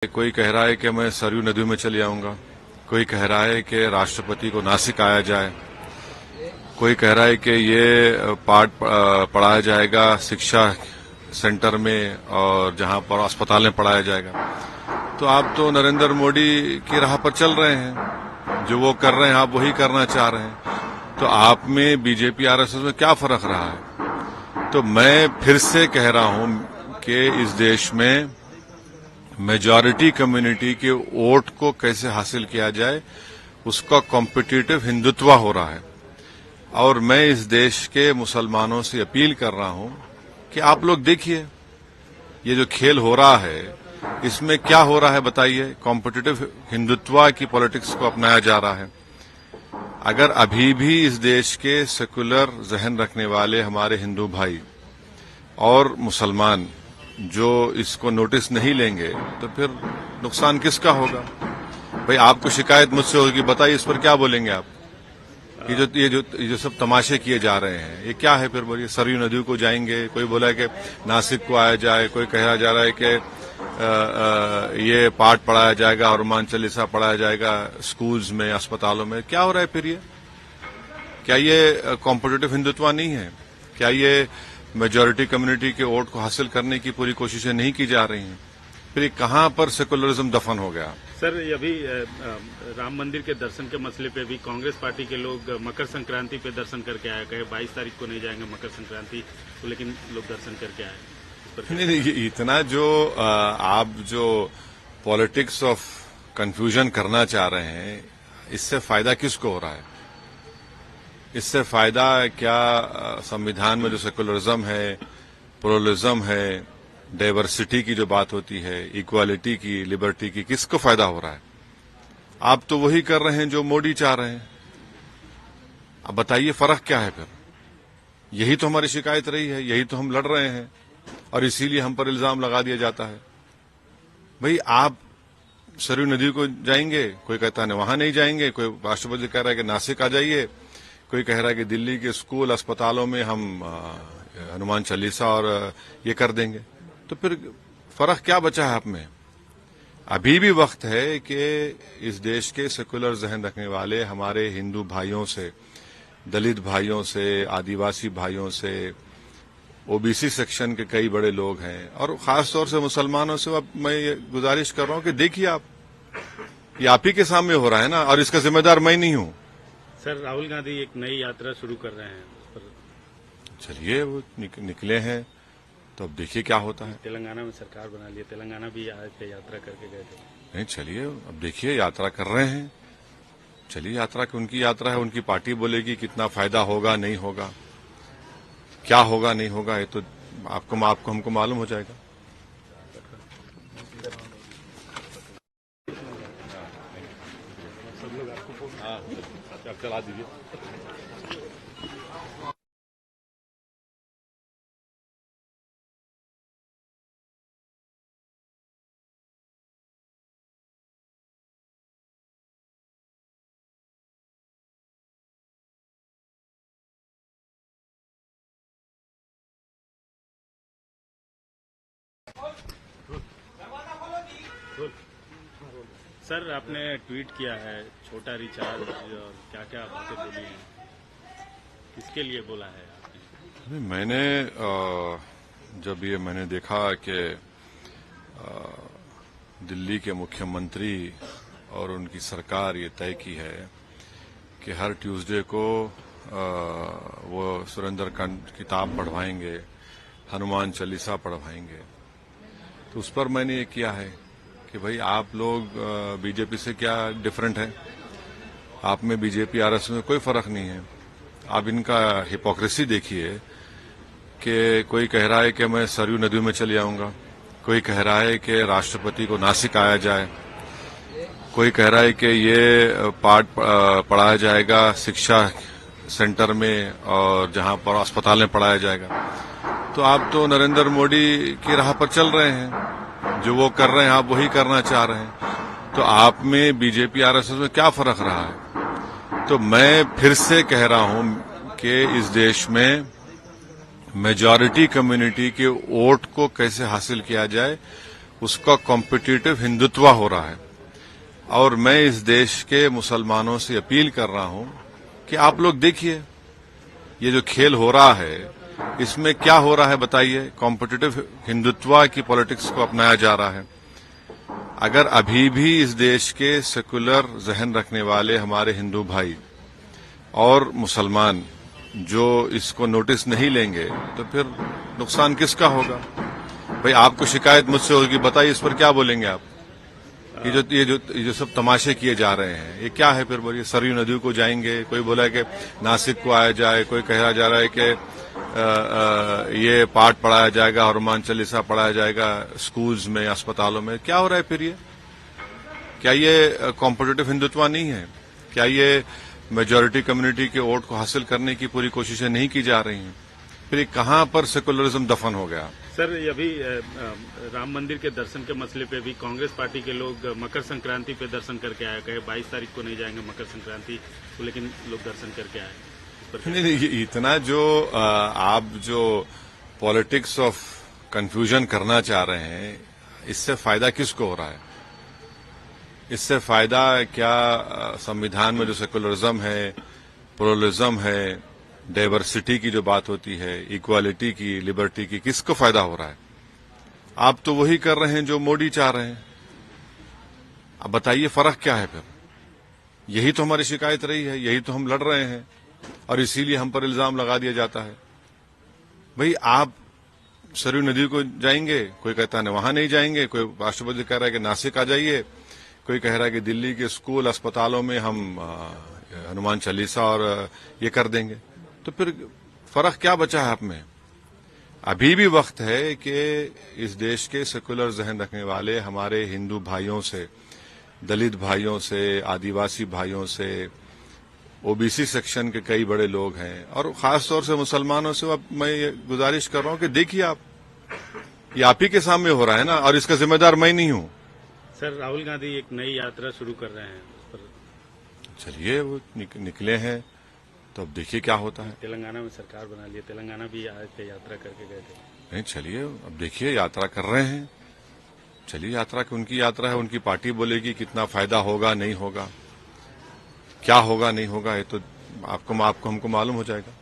कोई कह रहा है कि मैं सरयू नदी में चले आऊंगा, कोई कह रहा है कि राष्ट्रपति को नासिक आया जाए, कोई कह रहा है कि ये पाठ पढ़ाया जाएगा शिक्षा सेंटर में और जहां पर अस्पताल में पढ़ाया जाएगा। तो आप तो नरेंद्र मोदी की राह पर चल रहे हैं, जो वो कर रहे हैं आप वही करना चाह रहे हैं। तो आप में बीजेपी आरएसएस में क्या फर्क रहा है? तो मैं फिर से कह रहा हूं कि इस देश में मेजॉरिटी कम्युनिटी के वोट को कैसे हासिल किया जाए, उसका कॉम्पिटिटिव हिंदुत्व हो रहा है। और मैं इस देश के मुसलमानों से अपील कर रहा हूं कि आप लोग देखिए ये जो खेल हो रहा है इसमें क्या हो रहा है बताइए। कॉम्पिटिटिव हिंदुत्व की पॉलिटिक्स को अपनाया जा रहा है। अगर अभी भी इस देश के सेकुलर जहन रखने वाले हमारे हिंदू भाई और मुसलमान जो इसको नोटिस नहीं लेंगे तो फिर नुकसान किसका होगा? भाई आपको शिकायत मुझसे होगी, बताइए इस पर क्या बोलेंगे आप? ये जो सब तमाशे किए जा रहे हैं ये क्या है? फिर बोलिए सरयू नदी को जाएंगे, कोई बोला है कि नासिक को आया जाए, कोई कहा जा रहा है कि ये पाठ पढ़ाया जाएगा और हनुमान चालीसा पढ़ाया जाएगा स्कूल्स में, अस्पतालों में। क्या हो रहा है फिर ये? क्या ये कॉम्पिटिटिव हिंदुत्व नहीं है? क्या ये मेजॉरिटी कम्युनिटी के वोट को हासिल करने की पूरी कोशिशें नहीं की जा रही हैं? फिर कहां पर सेकुलरिज्म दफन हो गया? सर, अभी राम मंदिर के दर्शन के मसले पे भी कांग्रेस पार्टी के लोग मकर संक्रांति पे दर्शन करके आए, कहे 22 तारीख को नहीं जाएंगे मकर संक्रांति तो, लेकिन लोग दर्शन करके आए। नहीं, इतना जो आप जो पॉलिटिक्स ऑफ कंफ्यूजन करना चाह रहे हैं, इससे फायदा किसको हो रहा है? इससे फायदा क्या संविधान में जो सेकुलरिज्म है, प्लुरलिज्म है, डाइवर्सिटी की जो बात होती है, इक्वालिटी की, लिबर्टी की, किसको फायदा हो रहा है? आप तो वही कर रहे हैं जो मोदी चाह रहे हैं। अब बताइए फर्क क्या है फिर? यही तो हमारी शिकायत रही है, यही तो हम लड़ रहे हैं और इसीलिए हम पर इल्जाम लगा दिया जाता है। भाई आप सरयू नदी को जाएंगे, कोई कहता है वहां नहीं जाएंगे, कोई राष्ट्रपति कह रहा है कि नासिक आ जाइए, कोई कह रहा है कि दिल्ली के स्कूल अस्पतालों में हम हनुमान चालीसा और ये कर देंगे। तो फिर फर्क क्या बचा है आप में? अभी भी वक्त है कि इस देश के सेकुलर जहन रखने वाले हमारे हिंदू भाइयों से, दलित भाइयों से, आदिवासी भाइयों से, ओबीसी सेक्शन के कई बड़े लोग हैं और खासतौर से मुसलमानों से अब मैं ये गुजारिश कर रहा हूं कि देखिए ये आप ही के सामने हो रहा है ना, और इसका जिम्मेदार मैं नहीं हूं। सर, राहुल गांधी एक नई यात्रा शुरू कर रहे हैं, उस पर चलिए वो निकले हैं तो अब देखिए क्या होता है। तेलंगाना में सरकार बना ली, तेलंगाना भी आए थे, यात्रा करके गए थे। नहीं, चलिए अब देखिए यात्रा कर रहे हैं, चलिए यात्रा की उनकी यात्रा है, उनकी पार्टी बोलेगी कितना फायदा होगा नहीं होगा, क्या होगा नहीं होगा, ये तो आपको हमको मालूम हो जाएगा। सब लोग आपको चला दीजिए। सर, आपने ट्वीट किया है छोटा रिचार्ज और क्या क्या बातें बोली हैं, किसके लिए बोला है आपने? मैंने जब ये मैंने देखा कि दिल्ली के मुख्यमंत्री और उनकी सरकार ये तय की है कि हर ट्यूसडे को वो सुरेंद्रकांड किताब पढ़वाएंगे, हनुमान चालीसा पढ़वाएंगे, तो उस पर मैंने ये किया है कि भाई आप लोग बीजेपी से क्या डिफरेंट है? आप में बीजेपी आरएसएस में कोई फर्क नहीं है। आप इनका हिपोक्रेसी देखिए कि कोई कह रहा है कि मैं सरयू नदी में चले आऊंगा, कोई कह रहा है कि राष्ट्रपति को नासिक आया जाए, कोई कह रहा है कि ये पाठ पढ़ाया जाएगा शिक्षा सेंटर में और जहां पर अस्पताल में पढ़ाया जाएगा। तो आप तो नरेंद्र मोदी की राह पर चल रहे हैं, जो वो कर रहे हैं आप वही करना चाह रहे हैं। तो आप में बीजेपी आरएसएस में क्या फर्क रहा है? तो मैं फिर से कह रहा हूं कि इस देश में मेजॉरिटी कम्युनिटी के वोट को कैसे हासिल किया जाए, उसका कॉम्पिटिटिव हिंदुत्व हो रहा है। और मैं इस देश के मुसलमानों से अपील कर रहा हूं कि आप लोग देखिए, ये जो खेल हो रहा है इसमें क्या हो रहा है बताइए। कॉम्पिटिटिव हिंदुत्व की पॉलिटिक्स को अपनाया जा रहा है। अगर अभी भी इस देश के सेकुलर जहन रखने वाले हमारे हिंदू भाई और मुसलमान जो इसको नोटिस नहीं लेंगे तो फिर नुकसान किसका होगा। भाई आपको शिकायत मुझसे होगी, बताइए इस पर क्या बोलेंगे आप। ये जो सब तमाशे किए जा रहे हैं ये क्या है। फिर बोलिए सरयू नदी को जाएंगे, कोई बोला है कि नासिक को आया जाए, कोई कहा जा रहा है कि ये पाठ पढ़ाया जाएगा, हनुमान चालीसा पढ़ाया जाएगा स्कूल्स में, अस्पतालों में। क्या हो रहा है फिर ये? क्या ये कॉम्पिटिटिव हिंदुत्व नहीं है? क्या ये मेजॉरिटी कम्युनिटी के वोट को हासिल करने की पूरी कोशिशें नहीं की जा रही हैं? फिर कहां पर सेकुलरिज्म दफन हो गया? सर, अभी राम मंदिर के दर्शन के मसले पे भी कांग्रेस पार्टी के लोग मकर संक्रांति पे दर्शन करके आए। कहे 22 तारीख को नहीं जाएंगे मकर संक्रांति, तो लेकिन लोग दर्शन करके आए। नहीं, इतना जो आप जो पॉलिटिक्स ऑफ कंफ्यूजन करना चाह रहे हैं, इससे फायदा किसको हो रहा है? इससे फायदा क्या संविधान में जो सेकुलरिज्म है, प्लुरलिज्म है, डाइवर्सिटी की जो बात होती है, इक्वालिटी की, लिबर्टी की, किसको फायदा हो रहा है? आप तो वही कर रहे हैं जो मोदी चाह रहे हैं। अब बताइए फर्क क्या है फिर? यही तो हमारी शिकायत रही है, यही तो हम लड़ रहे हैं और इसीलिए हम पर इल्जाम लगा दिया जाता है। भाई आप सरयू नदी को जाएंगे, कोई कहता है वहां नहीं जाएंगे, कोई राष्ट्रपति कह रहा है कि नासिक आ जाइए, कोई कह रहा है कि दिल्ली के स्कूल अस्पतालों में हम हनुमान चालीसा और ये कर देंगे। तो फिर फर्क क्या बचा है आप में? अभी भी वक्त है कि इस देश के सेकुलर जहन रखने वाले हमारे हिंदू भाइयों से, दलित भाइयों से, आदिवासी भाइयों से, ओबीसी सेक्शन के कई बड़े लोग हैं और खासतौर से मुसलमानों से अब मैं ये गुजारिश कर रहा हूं कि देखिए आप, ये आप ही के सामने हो रहा है ना, और इसका जिम्मेदार मैं नहीं हूं। सर, राहुल गांधी एक नई यात्रा शुरू कर रहे हैं, उस पर चलिए वो निकले हैं तो अब देखिए क्या होता है। तेलंगाना में सरकार बना ली, तेलंगाना भी आए थे, यात्रा करके गए थे। नहीं, चलिए अब देखिए, यात्रा कर रहे हैं, चलिए यात्रा की उनकी यात्रा है, उनकी पार्टी बोलेगी कितना फायदा होगा नहीं होगा, क्या होगा नहीं होगा, ये तो हमको मालूम हो जाएगा।